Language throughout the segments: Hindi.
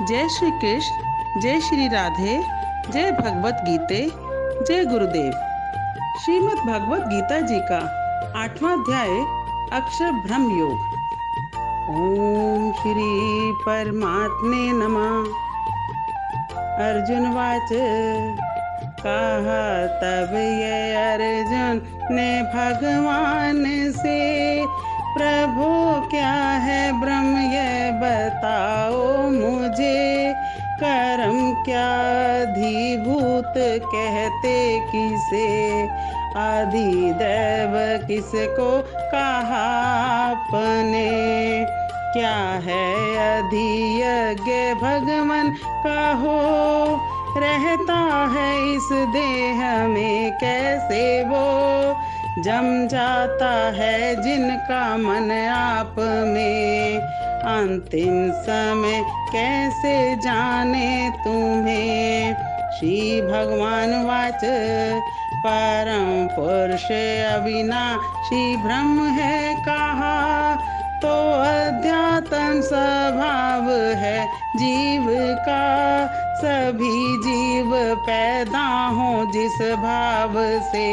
जय श्री कृष्ण, जय श्री राधे, जय भगवत गीते, जय गुरुदेव। श्रीमद् भगवत गीता जी का 8वां अध्याय अक्षर ब्रह्म योग। ओम श्री परमात्मे नमः। अर्जुन वाच, कहा तब ये अर्जुन ने भगवान से, प्रभु क्या है ब्रह्म ये बताओ मुझे। कर्म क्या अधिभूत कहते किसे, अधिदैव किसको कहा आपने। क्या है अधियज्ञ भगवान कहो, रहता है इस देह में कैसे वो। जम जाता है जिनका मन आप में, अंतिम समय कैसे जाने तुम्हें। श्री भगवान वाच, परम पुरुष अविनाशी ब्रह्म है कहा, तो अध्यात्म स्वभाव है जीव का। सभी जीव पैदा हो जिस भाव से,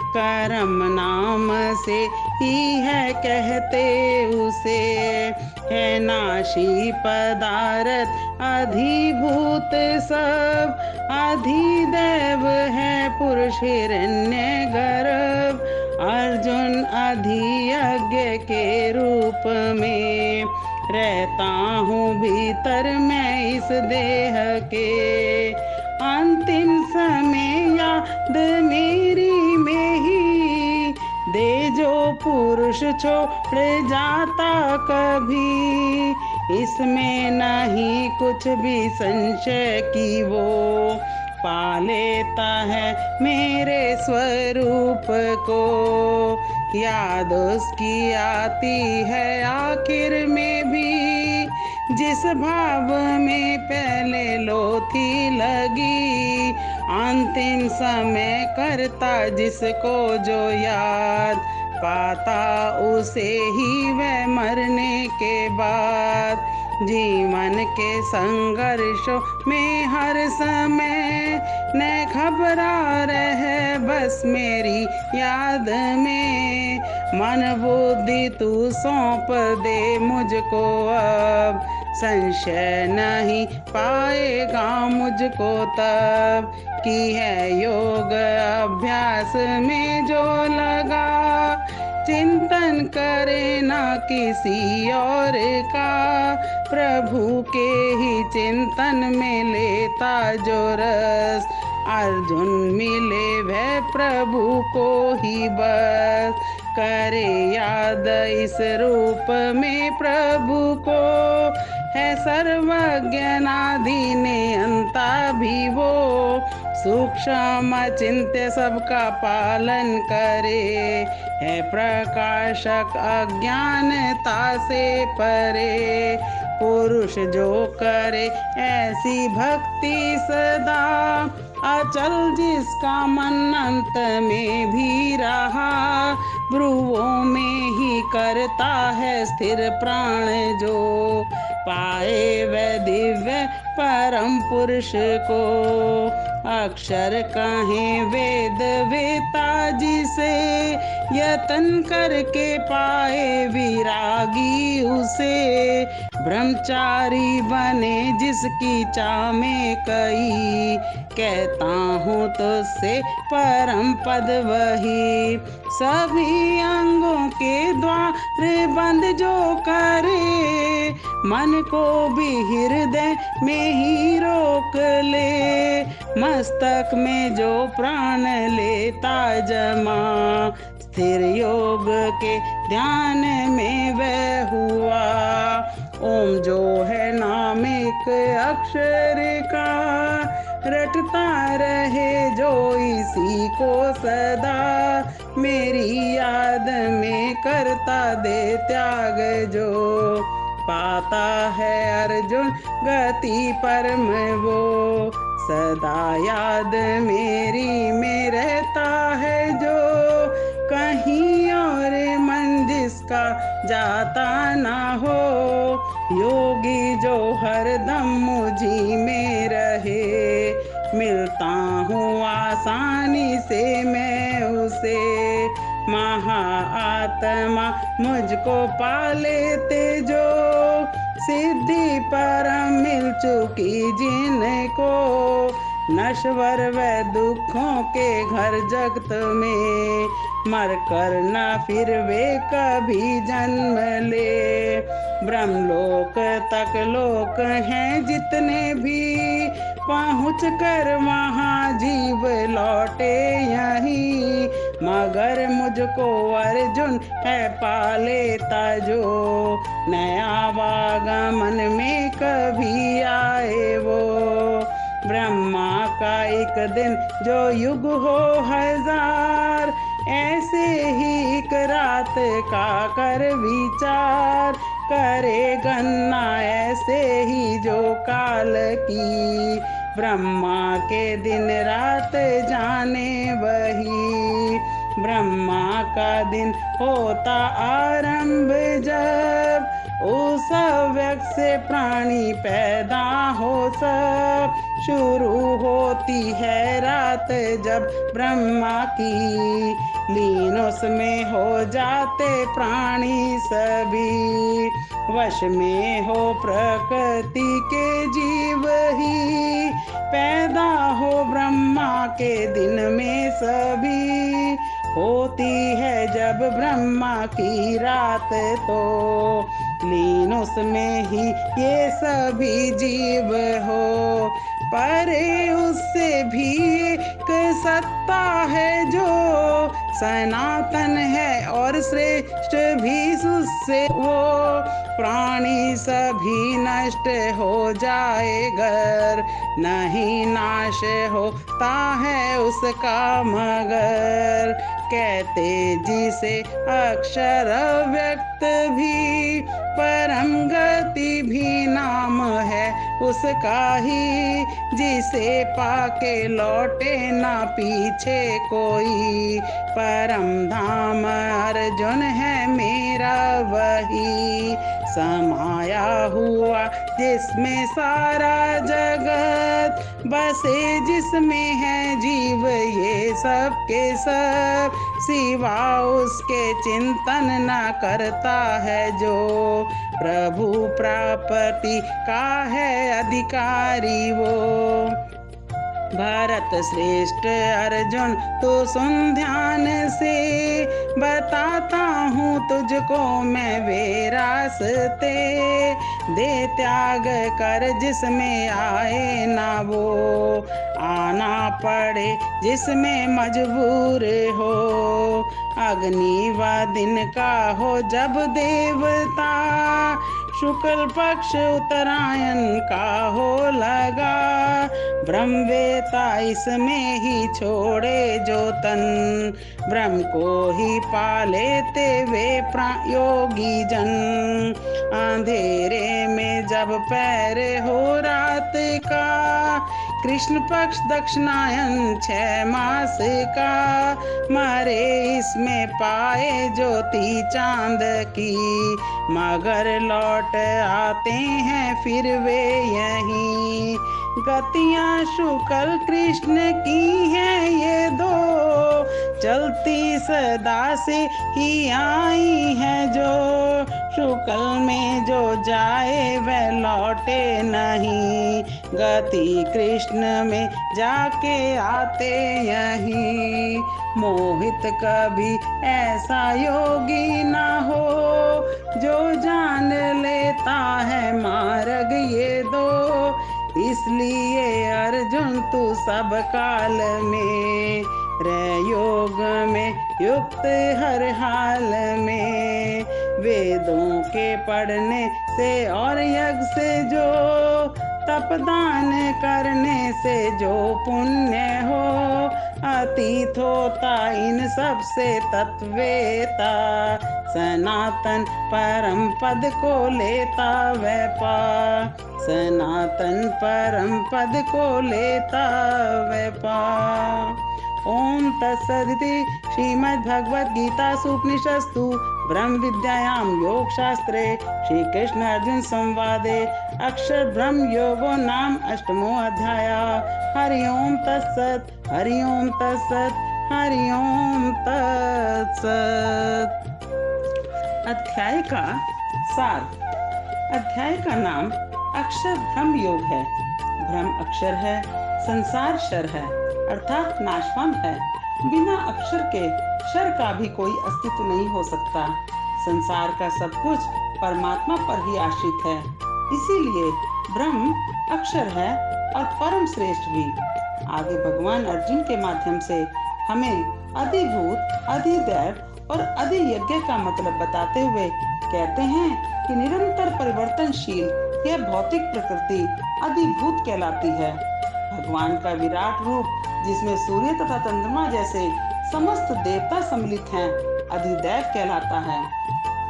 कर्म नाम से ही है कहते उसे। है नाशी पदार्थ अधिभूत सब, अधिदैव है पुरुष हिरण्य गर्भ। अर्जुन अधियज्ञ के रूप में, रहता हूँ भीतर मैं इस देह के। अंतिम समय याद मेरी में ही, दे जो पुरुष छोड़ जाता कभी। इसमें नहीं कुछ भी संशय की वो, पा लेता है मेरे स्वरूप को। याद उसकी आती है आखिर में भी, जिस भाव में पहले लो थी लगी। अंतिम समय करता जिसको जो याद, पाता उसे ही वह मरने के बाद। जीवन के संघर्षों में हर समय, न घबरा रहे बस मेरी याद में। मन बुद्धि तू सौंप दे मुझको अब, संशय नहीं पाएगा मुझको तब। की है योग अभ्यास में जो लगा, चिंतन करे ना किसी और का। प्रभु के ही चिंतन में लेता जो रस, अर्जुन मिले वह प्रभु को ही बस। करे याद इस रूप में प्रभु को, है सर्वज्ञ नादि नियंता भी वो। सूक्ष्म चिंत्य सबका पालन करे, है प्रकाशक अज्ञानता से परे। पुरुष जो करे ऐसी भक्ति सदा, अचल जिसका मन अंत में भी रहा। भ्रुवों में ही करता है स्थिर प्राण जो, पाए वह दिव्य परम पुरुष को। अक्षर कहें वेद वेता जिसे, यतन करके पाए विरागी उसे। ब्रह्मचारी बने जिसकी चाह में कई, कहता हूँ तुझसे परम पद वही। सभी अंगों के द्वार बंद जो करे, मन को भी हृदय में ही रोक ले। मस्तक में जो प्राण लेता जमा, स्थिर योग के ध्यान में वह हुआ। ओम जो है नाम एक अक्षर का, रटता रहे जो इसी को सदा। मेरी याद में करता दे त्याग जो, पाता है अर्जुन गति परम वो। सदा याद मेरी में रहता है जो, कहीं और मन जिसका जाता ना हो। योगी जो हरदम मुझी में रहे, मिलता हूँ आसानी से मैं उसे। महाआत्मा मुझको पा लेते जो, सिद्धि परम मिल चुकी जिनको। नश्वर व दुखों के घर जगत में, मर कर न फिर वे कभी जन्म ले। ब्रह्मलोक तक लोक हैं जितने भी, पहुँच कर वहाँ जीव लौटे यहीं। मगर मुझको अर्जुन है पा लेता जो, नया वागमन में कभी आए वो। ब्रह्मा का एक दिन जो युग हो हजार, ऐसे ही एक रात का कर विचार। करे गणना ऐसे ही जो काल की, ब्रह्मा के दिन रात जाने वही। ब्रह्मा का दिन होता आरंभ जब, उस अव्यक्त से प्राणी पैदा हो सब। शुरू होती है रात जब ब्रह्मा की, लीन उसमें हो जाते प्राणी सभी। वश में हो प्रकृति के जीव ही, पैदा हो ब्रह्मा के दिन में सभी। होती है जब ब्रह्मा की रात तो, लीन उसमें ही ये सभी जीव हो। परे उससे भी एक सत्ता है जो, सनातन है और श्रेष्ठ भी उससे वो। प्राणी सभी नष्ट हो जाए गर, नहीं नाश होता है उसका मगर। कहते जिसे अक्षर व्यक्त भी, परम गति भी नाम है उसका ही। जिसे पाके लौटे ना पीछे कोई, परम धाम अर्जुन है मेरा वही। समाया हुआ जिसमें सारा जगत, बसे जिसमें है जीव ये सब के सब। सिवा उसके चिंतन न करता है जो, प्रभु प्राप्ति का है अधिकारी वो। भरत श्रेष्ठ अर्जुन तो सुन ध्यान से, बताता हूँ तुझको मैं वे रास्ते। दे त्याग कर जिसमें आए ना वो, आना पड़े जिसमें मजबूर हो। अग्नि व दिन का हो जब देवता, शुक्ल पक्ष उत्तरायण का हो लगा। ब्रह्मवेता इसमें ही छोड़े जो तन, ब्रह्म को ही पा लेते वे योगी जन। अंधेरे में जब पैर हो रात का, कृष्ण पक्ष दक्षिणायन 6 मास का। मरे इसमें पाए ज्योति चांद की, मगर लौट आते हैं फिर वे यहीं। गतियां शुक्ल कृष्ण की हैं ये दो, चलती सदा से ही आई है जो। शुक्ल में जो जाए वह लौटे नहीं, गति कृष्ण में जाके आते यहीं। मोहित कभी ऐसा योगी ना हो, जो जान लेता है मार्ग ये दो। इसलिए अर्जुन तू सब काल में, रह योग में युक्त हर हाल में। वेदों के पढ़ने से और यज्ञ से जो, तपदान करने से जो पुण्य हो। अतीत होता इन सब से तत्वेता, सनातन परम पद को लेता वह पा। सनातन परम पद को लेता वह पा। ओम तत्सदिति श्रीमद् भगवद गीता उपनिषस्तु ब्रह्म विद्यायां योग शास्त्रे श्री कृष्ण अर्जुन संवादे अक्षर ब्रह्म योगो नाम अष्टमो अध्याय। हरि ओम तत्सत, हरि ओम तत्सत, हरि ओम तत्सत। अध्याय का सार। अध्याय का नाम अक्षर ब्रह्म योग है। ब्रह्म अक्षर है, संसार शर है, अर्थात नाशवान है। बिना अक्षर के शर का भी कोई अस्तित्व नहीं हो सकता। संसार का सब कुछ परमात्मा पर ही आश्रित है, इसीलिए ब्रह्म अक्षर है और परम श्रेष्ठ भी। आगे भगवान अर्जुन के माध्यम से हमें अधिभूत, अधिदैव और अधियज्ञ का मतलब बताते हुए कहते हैं कि निरंतर परिवर्तनशील यह भौतिक प्रकृति अधिभूत कहलाती है। भगवान का विराट रूप, जिसमें सूर्य तथा चंद्रमा जैसे समस्त देवता सम्मिलित हैं, अधिदैव कहलाता है।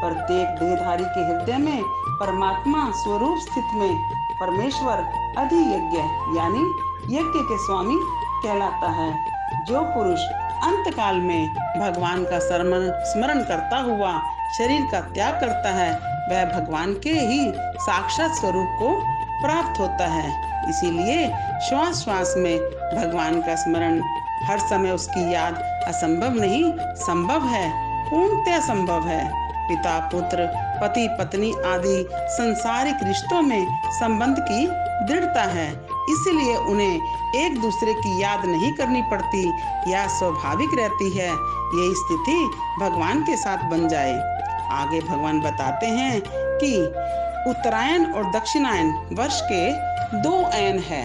प्रत्येक देहधारी के हृदय में परमात्मा स्वरूप स्थित में परमेश्वर अधियज्ञ यानी यज्ञ के स्वामी कहलाता है। जो पुरुष अंत काल में भगवान का स्मरण करता हुआ शरीर का त्याग करता है, वह भगवान के ही साक्षात स्वरूप को प्राप्त होता है। इसीलिए श्वास श्वास में भगवान का स्मरण, हर समय उसकी याद असंभव नहीं, संभव है, पूर्णतः संभव है। पिता पुत्र, पति पत्नी आदि सांसारिक रिश्तों में संबंध की दृढ़ता है, इसलिए उन्हें एक दूसरे की याद नहीं करनी पड़ती, यह स्वाभाविक रहती है। यही स्थिति भगवान के साथ बन जाए। आगे भगवान बताते हैं कि उत्तरायण और दक्षिणायन वर्ष के 2 अयन है।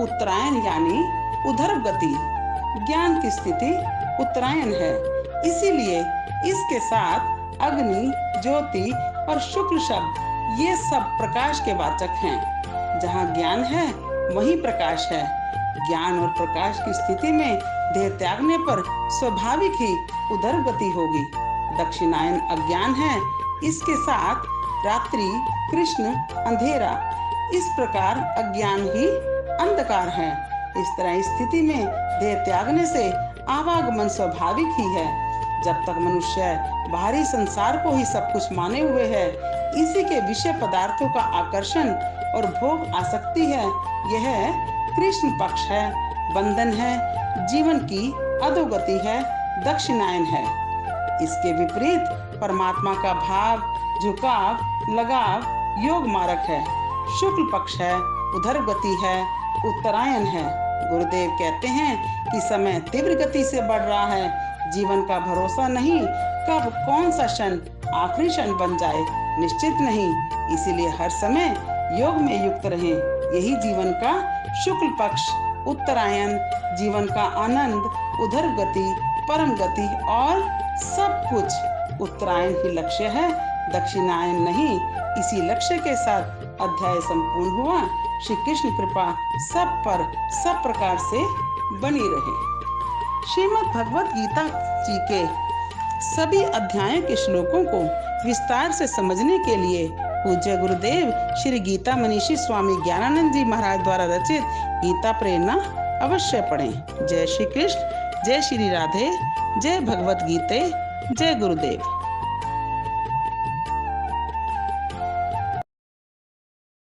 उत्तरायण यानी उधर गति, ज्ञान की स्थिति उत्तरायण है, इसीलिए इसके साथ अग्नि, ज्योति और शुक्ल शब्द ये सब प्रकाश के वाचक हैं। जहाँ ज्ञान है वहीं प्रकाश है। ज्ञान और प्रकाश की स्थिति में देह त्यागने पर स्वाभाविक ही उधर गति होगी। दक्षिणायन अज्ञान है, इसके साथ रात्रि, कृष्ण, अंधेरा। इस प्रकार अज्ञान ही अंधकार है। इस तरह स्थिति में देह त्यागने से आवागमन स्वाभाविक ही है। जब तक मनुष्य बाहरी संसार को ही सब कुछ माने हुए है, इसी के विषय पदार्थों का आकर्षण और भोग आसक्ति है, यह कृष्ण पक्ष है, बंधन है, जीवन की अधोगति है, दक्षिणायन है। इसके विपरीत परमात्मा का भाव, झुकाव, लगाव योग मार्ग है, शुक्ल पक्ष है, उधर गति है, उत्तरायण है। गुरुदेव कहते हैं कि समय तीव्र गति से बढ़ रहा है, जीवन का भरोसा नहीं, कब कौन सा क्षण आखिरी क्षण बन जाए निश्चित नहीं, इसीलिए हर समय योग में युक्त रहें। यही जीवन का शुक्ल पक्ष, उत्तरायण, जीवन का आनंद, उधर गति, परम गति और सब कुछ उत्तरायण ही लक्ष्य है, दक्षिणायन नहीं। इसी लक्ष्य के साथ अध्याय संपूर्ण हुआ। श्री कृष्ण कृपा सब पर सब प्रकार से बनी रहे। श्रीमद् भगवत गीता जी के सभी अध्यायों के श्लोकों को विस्तार से समझने के लिए पूज्य गुरुदेव श्री गीता मनीषी स्वामी ज्ञानानंद जी महाराज द्वारा रचित गीता प्रेरणा अवश्य पढ़ें। जय श्री कृष्ण, जय श्री राधे, जय भगवत गीते, जय गुरुदेव।